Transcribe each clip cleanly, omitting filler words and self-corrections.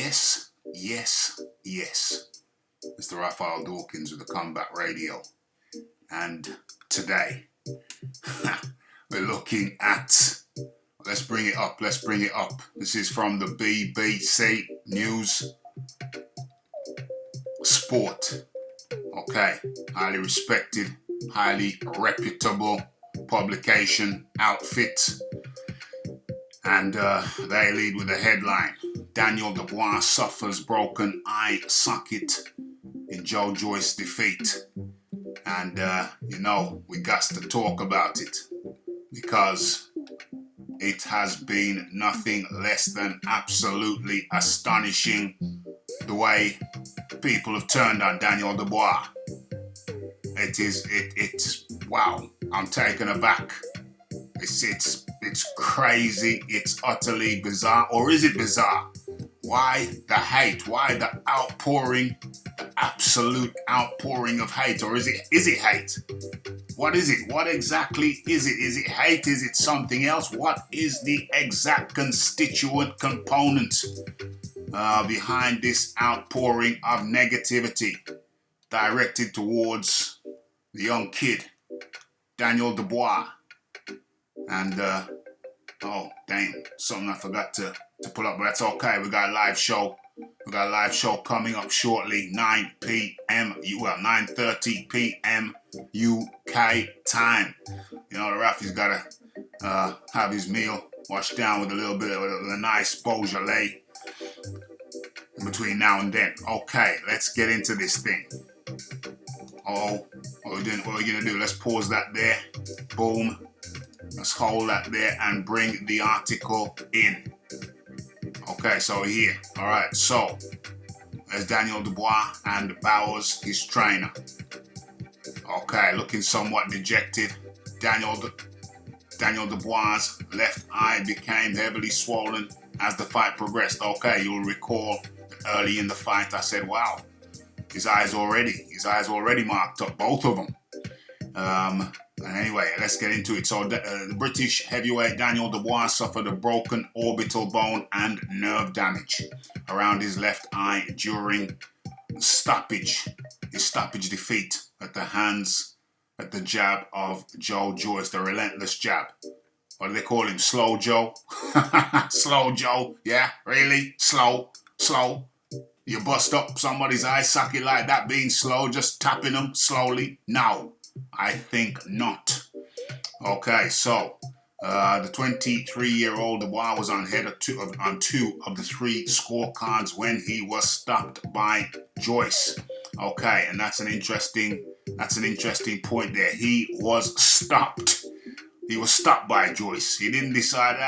Yes, yes, yes. Mr. Raphael Dawkins with the Combat Radio. And today, we're looking at, let's bring it up. This is from the BBC News Sport. Okay, highly respected, highly reputable publication outfit. And they lead with a headline: Daniel Dubois suffers broken eye socket in Joe Joyce defeat. And, we got to talk about it because it has been nothing less than absolutely astonishing the way people have turned on Daniel Dubois. It's wow, I'm taken aback. It's crazy, it's utterly bizarre, or is it bizarre? Why the hate? Why the outpouring, the absolute outpouring of hate? Or is it hate? What is it? What exactly is it? Is it hate? Is it something else? What is the exact constituent component behind this outpouring of negativity directed towards the young kid, Daniel Dubois? And, oh, dang, something I forgot to pull up, but that's okay. We got a live show. Coming up shortly, 9 p.m., 9:30 p.m. UK time. You know, the Rafi's got to have his meal washed down with a little bit of a nice Beaujolais in between now and then. Okay, let's get into this thing. What are we going to do? Let's pause that there. Boom. Let's hold that there and bring the article in. Okay, so we're here. All right, so there's Daniel Dubois and Bowers, his trainer. Okay, looking somewhat dejected. Daniel Dubois' left eye became heavily swollen as the fight progressed. Okay, you'll recall that early in the fight I said, wow, his eyes already marked up, both of them. Anyway, let's get into it. So the British heavyweight Daniel Dubois suffered a broken orbital bone and nerve damage around his left eye during his stoppage defeat at the jab of Joe Joyce, the relentless jab. What do they call him? Slow Joe? Slow Joe? Yeah, really? Slow. You bust up somebody's eye socket like that being slow, just tapping them slowly? No. I think not. Okay, so the 23-year-old Dubois was on two of the three scorecards when he was stopped by Joyce. Okay, and that's an interesting point there. He was stopped. He was stopped by Joyce. He didn't decide,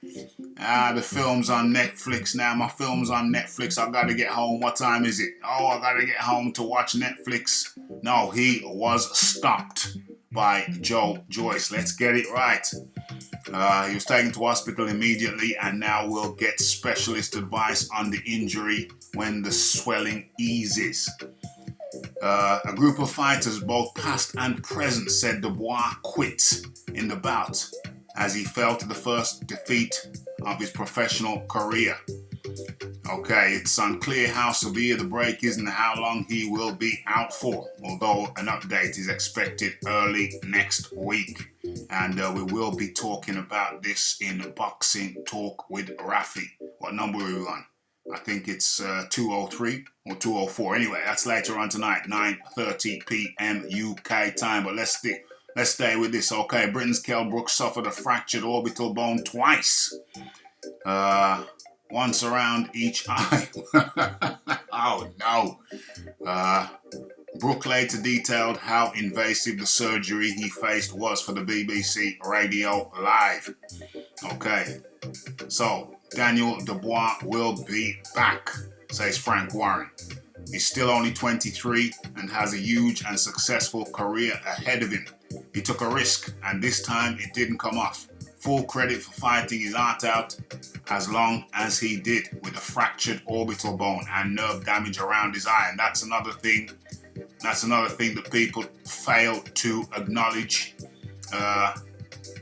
the film's on Netflix now. My film's on Netflix. I gotta get home. What time is it? Oh, I gotta get home to watch Netflix. No, he was stopped by Joe Joyce. Let's get it right. He was taken to hospital immediately and now will get specialist advice on the injury when the swelling eases. A group of fighters, both past and present, said Dubois quit in the bout as he fell to the first defeat of his professional career. Okay, it's unclear how severe the break is and how long he will be out for, although an update is expected early next week. And we will be talking about this in Boxing Talk with Rafi. What number are we on? I think it's 203 or 204. Anyway, that's later on tonight, 9:30 p.m. UK time. But let's stay with this. Okay, Britain's Kell Brooks suffered a fractured orbital bone twice. Once around each eye. Oh no. Brooke later detailed how invasive the surgery he faced was for the BBC Radio Live. Okay, so Daniel Dubois will be back, says Frank Warren. He's still only 23 and has a huge and successful career ahead of him. He took a risk and this time it didn't come off. Full credit for fighting his heart out as long as he did with a fractured orbital bone and nerve damage around his eye. And that's another thing that people fail to acknowledge.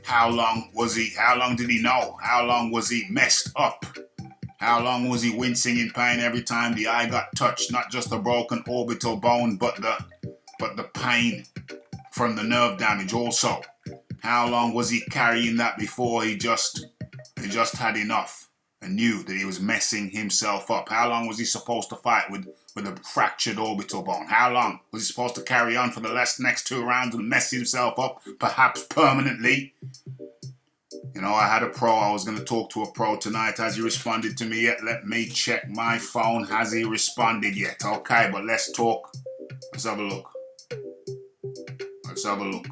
How long did he know? How long was he messed up? How long was he wincing in pain every time the eye got touched? Not just the broken orbital bone, but the pain from the nerve damage also. How long was he carrying that before he just had enough and knew that he was messing himself up? How long was he supposed to fight with a fractured orbital bone? How long was he supposed to carry on for the next 2 rounds and mess himself up, perhaps permanently? You know, I had a pro. I was going to talk to a pro tonight. Has he responded to me yet? Let me check my phone. Has he responded yet? Okay, but let's talk. Let's have a look. Let's have a look.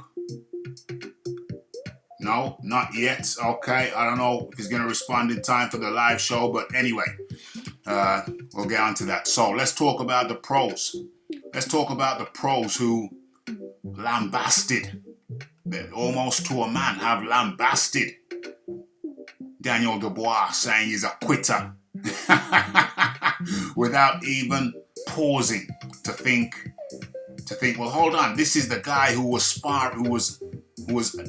No, not yet. Okay, I don't know if he's going to respond in time for the live show, but anyway, we'll get on to that. So let's talk about the pros. Let's talk about the pros who lambasted, almost to a man, have lambasted Daniel Dubois, saying he's a quitter without even pausing to think, well, hold on, this is the guy who was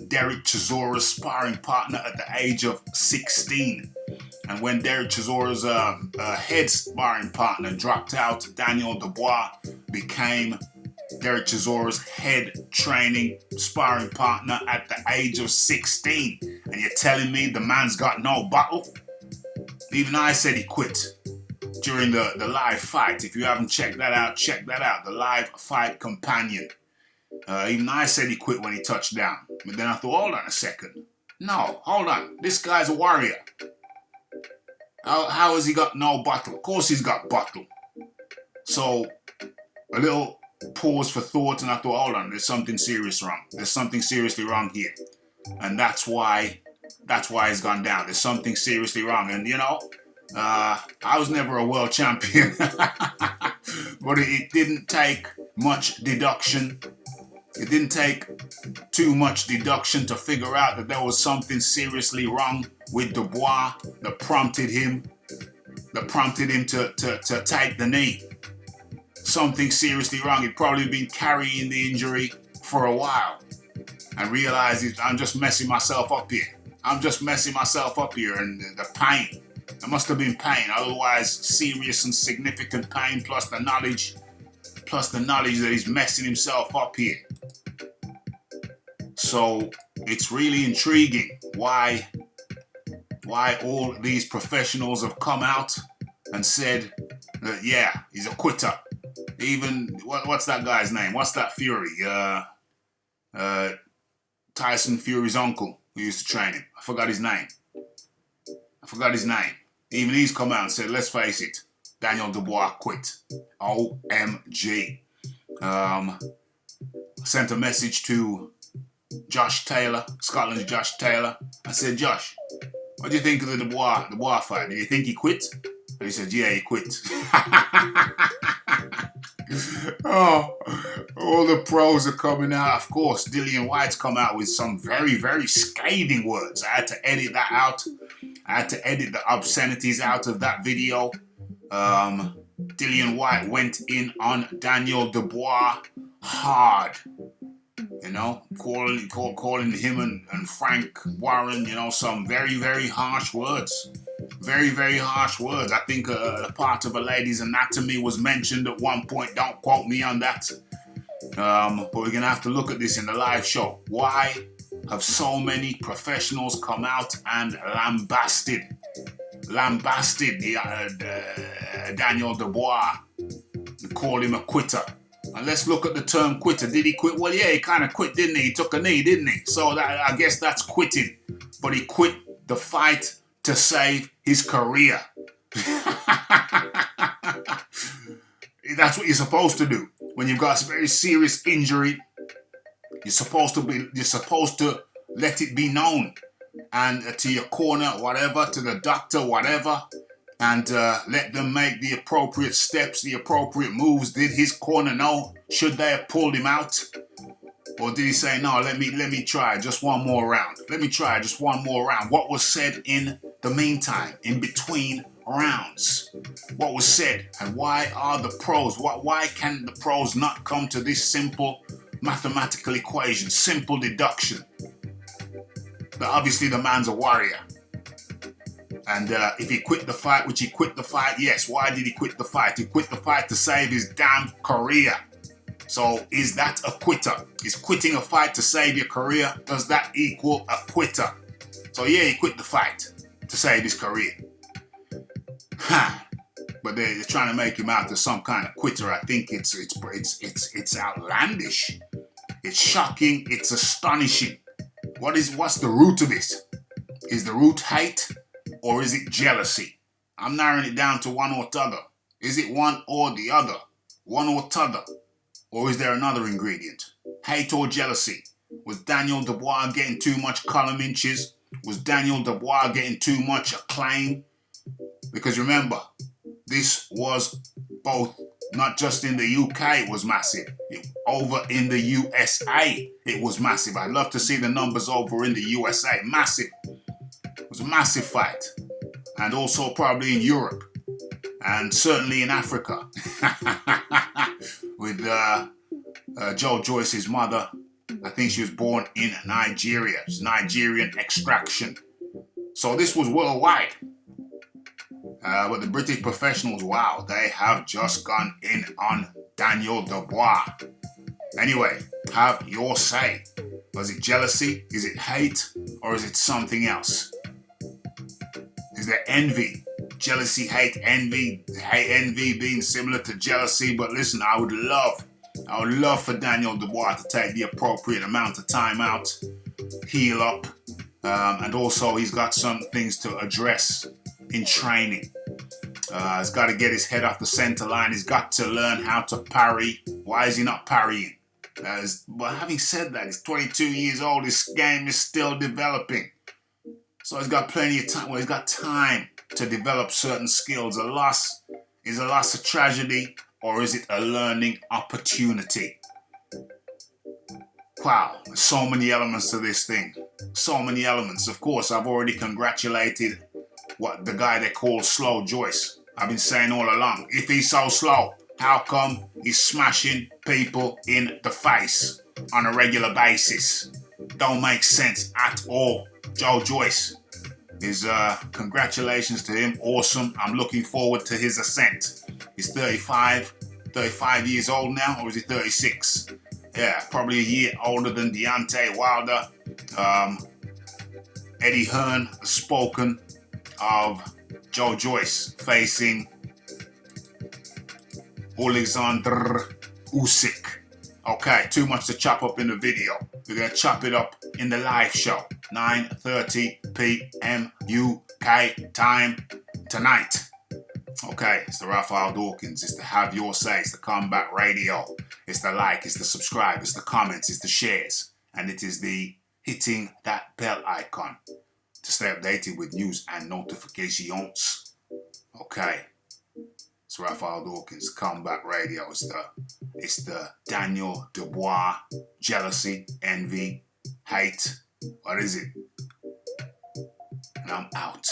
Derek Chisora's sparring partner at the age of 16. And when Derek Chisora's head sparring partner dropped out, Daniel Dubois became Derek Chisora's head training sparring partner at the age of 16. And you're telling me the man's got no battle? Even I said he quit during the live fight. If you haven't checked that out, check that out. The live fight companion. Even I said he quit when he touched down. But then I thought, hold on a second. No, hold on. This guy's a warrior. How has he got no battle? Of course he's got battle. So, a little pause for thought, and I thought, hold on, there's something serious wrong. There's something seriously wrong here. And that's why he's gone down. There's something seriously wrong. And you know, I was never a world champion. But it didn't take much deduction. It didn't take too much deduction to figure out that there was something seriously wrong with Dubois that prompted him to take the knee. Something seriously wrong. He'd probably been carrying the injury for a while and realized I'm just messing myself up here. And the pain. There must have been pain, otherwise serious and significant pain, plus the knowledge that he's messing himself up here. So it's really intriguing why all these professionals have come out and said that, yeah, he's a quitter. Even, what's that guy's name? What's that Fury? Tyson Fury's uncle who used to train him. I forgot his name. Even he's come out and said, let's face it, Daniel Dubois quit. OMG. Sent a message to Josh Taylor, Scotland's Josh Taylor. I said, Josh, what do you think of the Dubois fight? Do you think he quit? And he said, yeah, he quit. Oh, all the pros are coming out. Of course, Dillian White's come out with some very, very scathing words. I had to edit that out. I had to edit the obscenities out of that video. Dillian White went in on Daniel Dubois hard. You know, calling him and Frank Warren, you know, some very, very harsh words. Very, very harsh words. I think a part of a lady's anatomy was mentioned at one point. Don't quote me on that. But we're going to have to look at this in the live show. Why have so many professionals come out and lambasted Daniel Dubois and called him a quitter? And let's look at the term quitter. Did he quit? Well, yeah, he kind of quit, didn't he? He took a knee, didn't he? So I guess that's quitting. But he quit the fight to save his career. That's what you're supposed to do. When you've got a very serious injury, you're supposed to let it be known. And to your corner, whatever, to the doctor, whatever, and let them make the appropriate steps, the appropriate moves. Did his corner know? Should they have pulled him out? Or did he say, no, let me try just one more round. What was said in the meantime, in between rounds? What was said? And why are the pros? Why can the pros not come to this simple mathematical equation, simple deduction? That obviously the man's a warrior. And if he quit the fight, which he quit the fight, yes. Why did he quit the fight? He quit the fight to save his damn career. So is that a quitter? Is quitting a fight to save your career, does that equal a quitter? So yeah, he quit the fight to save his career. But they're trying to make him out to some kind of quitter. I think it's outlandish. It's shocking. It's astonishing. What's the root of it? Is the root hate or is it jealousy? I'm narrowing it down to one or t'other. Is it one or the other? One or t'other? Or is there another ingredient? Hate or jealousy? Was Daniel Dubois getting too much column inches? Was Daniel Dubois getting too much acclaim? Because remember, this was both, not just in the UK it was massive. Over in the USA it was massive. I'd love to see the numbers over in the USA. Massive. It was a massive fight. And also probably in Europe. And certainly in Africa. With Joe Joyce's mother. I think she was born in Nigeria. It's Nigerian extraction. So this was worldwide. But the British professionals, wow, they have just gone in on Daniel Dubois. Anyway, have your say. Was it jealousy? Is it hate? Or is it something else? Is there envy? Jealousy, hate, envy. Hate, envy being similar to jealousy. But listen, I would love for Daniel Dubois to take the appropriate amount of time out, heal up, and also he's got some things to address in training. He's got to get his head off the center line. He's got to learn how to parry. Why is he not parrying? But having said that, he's 22 years old. His game is still developing. So he's got plenty of time. Well, he's got time to develop certain skills. A loss is a loss, a tragedy, or is it a learning opportunity? Wow, there's so many elements to this thing. So many elements. Of course, I've already congratulated the guy they call Slow Joyce. I've been saying all along, if he's so slow, how come he's smashing people in the face on a regular basis? Don't make sense at all. Joe Joyce, congratulations to him. Awesome. I'm looking forward to his ascent. He's 35 years old now, or is he 36? Yeah, probably a year older than Deontay Wilder. Eddie Hearn has spoken of Joe Joyce facing Alexander Usyk. Okay, too much to chop up in the video. We're going to chop it up in the live show. 9:30 p.m. UK time tonight. Okay, it's the Raphael Dawkins. It's the Have Your Say. It's the Combat Radio. It's the like. It's the subscribe. It's the comments. It's the shares. And it is the hitting that bell icon to stay updated with news and notifications. Okay. It's Raphael Dawkins, Combat Radio. It's the Daniel Dubois, jealousy, envy, hate. What is it? And I'm out.